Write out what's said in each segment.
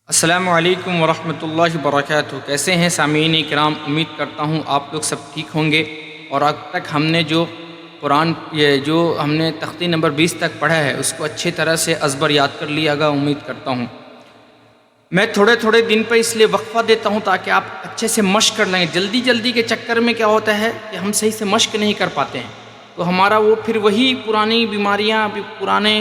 السلام علیکم ورحمۃ اللہ وبرکاتہ۔ کیسے ہیں سامعین کرام؟ امید کرتا ہوں آپ لوگ سب ٹھیک ہوں گے۔ اور اب تک ہم نے جو قرآن جو ہم نے تختی نمبر 20 تک پڑھا ہے اس کو اچھی طرح سے ازبر یاد کر لیا گا، امید کرتا ہوں۔ میں تھوڑے دن پہ اس لیے وقفہ دیتا ہوں تاکہ آپ اچھے سے مشق کر لیں۔ جلدی کے چکر میں کیا ہوتا ہے کہ ہم صحیح سے مشق نہیں کر پاتے ہیں، تو ہمارا وہ پھر وہی پرانی بیماریاں، پرانے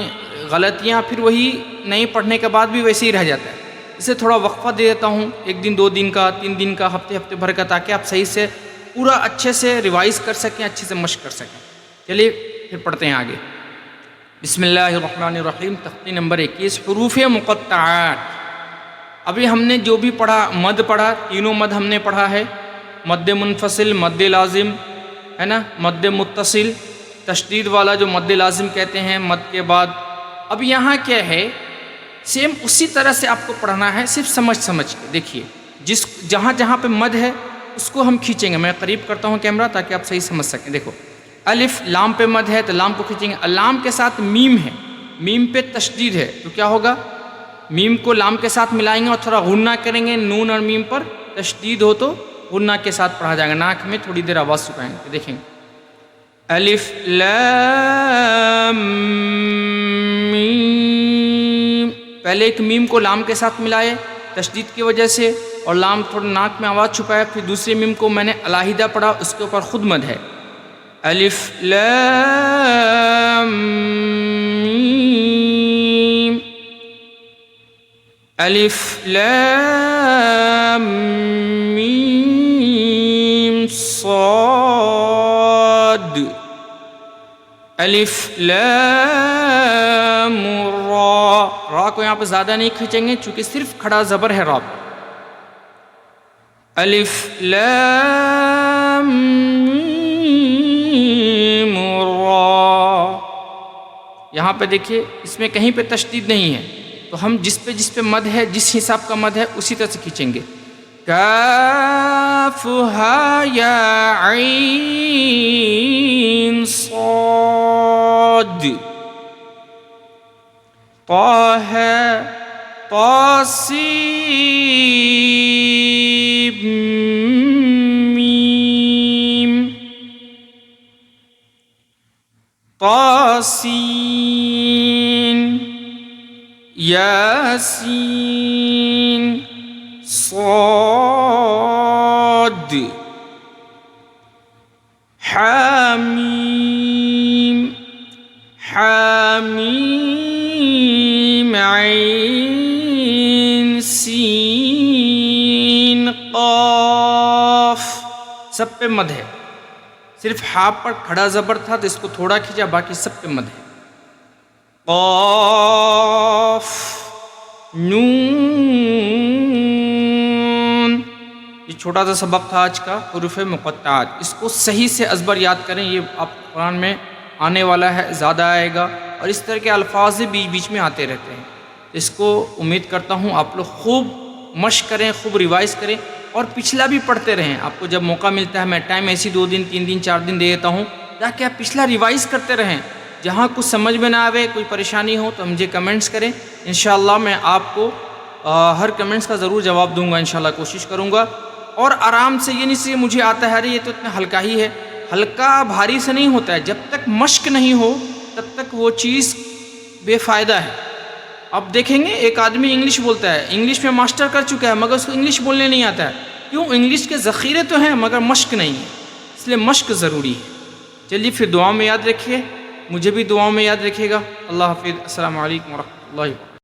غلطیاں پھر وہی نہیں پڑھنے کے بعد بھی ویسے ہی رہ جاتا ہے۔ اسے تھوڑا وقفہ دے دیتا ہوں، 1 دن 2 دن کا، 3 دن کا، ہفتے بھر کا، تاکہ آپ صحیح سے پورا اچھے سے ریوائز کر سکیں، اچھے سے مشق کر سکیں۔ چلیے پھر پڑھتے ہیں آگے۔ بسم اللہ الرحمن الرحیم۔ تختی نمبر 21، حروف مقطعات۔ ابھی ہم نے جو بھی پڑھا، مد پڑھا، تینوں مد ہم نے پڑھا ہے، مد منفصل، مد لازم ہے نا، مد متصل، تشدید والا جو مد لازم کہتے ہیں مد کے بعد۔ اب یہاں کیا ہے، سیم اسی طرح سے آپ کو پڑھنا ہے، صرف سمجھ کے دیکھیے۔ جہاں پہ مد ہے اس کو ہم کھینچیں گے۔ میں قریب کرتا ہوں کیمرہ تاکہ آپ صحیح سمجھ سکیں۔ دیکھو، الف لام پہ مد ہے تو لام کو کھینچیں گے۔ لام کے ساتھ میم ہے، میم پہ تشدید ہے تو کیا ہوگا، میم کو لام کے ساتھ ملائیں گے اور تھوڑا غنہ کریں گے۔ نون اور میم پر تشدید ہو تو غنہ کے ساتھ پڑھا جائے گا۔ ناک میں تھوڑی دیر آواز سکھائیں گے، دیکھیں گے۔ الف لام میم، پہلے ایک میم کو لام کے ساتھ ملائے تشدید کی وجہ سے، اور لام تھوڑا ناک میں آواز چھپایا، پھر دوسرے میم کو میں نے علیحدہ پڑھا، اس کے اوپر خود مد ہے۔ الف لام میم، الف لام میم صاد، الف لام را۔ را کو یہاں پہ زیادہ نہیں کھینچیں گے چونکہ صرف کھڑا زبر ہے را پہ۔ الف لام میم را۔ یہاں پہ دیکھیے اس میں کہیں پہ تشدید نہیں ہے، تو ہم جس پہ مد ہے، جس حساب کا مد ہے اسی طرح سے کھینچیں گے۔ کاف ہا یا عین صاد، طا ہے، طا سین میم، طا سین، یاسین، صاد، حامیم، حامیم عین سین قاف۔ سب پہ مد ہے، صرف ہا پر کھڑا زبر تھا تو اس کو تھوڑا کھینچا، باقی سب پہ مد ہے۔ قاف، نون۔ یہ چھوٹا سا سبق تھا آج کا، حروف مقطعات۔ اس کو صحیح سے ازبر یاد کریں، یہ آپ قرآن میں آنے والا ہے، زیادہ آئے گا، اور اس طرح کے الفاظ بیچ میں آتے رہتے ہیں۔ اس کو امید کرتا ہوں آپ لوگ خوب مشق کریں، خوب ریوائز کریں، اور پچھلا بھی پڑھتے رہیں۔ آپ کو جب موقع ملتا ہے، میں ٹائم ایسی 2 دن 3 دن 4 دن دے دیتا ہوں تاکہ آپ پچھلا ریوائز کرتے رہیں۔ جہاں کچھ سمجھ میں نہ آوے، کوئی پریشانی ہو تو مجھے کمنٹس کریں، انشاءاللہ میں آپ کو ہر کمنٹس کا ضرور جواب دوں گا، انشاءاللہ کوشش کروں گا۔ اور آرام سے، یہ نہیں سے مجھے آتا ہے یہ تو اتنا ہلکا ہی ہے، ہلکا بھاری سے نہیں ہوتا ہے۔ جب تک مشق نہیں ہو تب تک وہ چیز بے فائدہ ہے۔ اب دیکھیں گے ایک آدمی انگلش بولتا ہے، انگلش میں ماسٹر کر چکا ہے مگر اس کو انگلش بولنے نہیں آتا ہے، کیوں؟ انگلش کے ذخیرے تو ہیں مگر مشق نہیں ہے، اس لیے مشق ضروری ہے۔ چلیے پھر دعا میں یاد رکھیے، مجھے بھی دعاؤں میں یاد رکھیے گا۔ اللہ حافظ، السلام علیکم ورحمۃ اللہ وبرکاتہ۔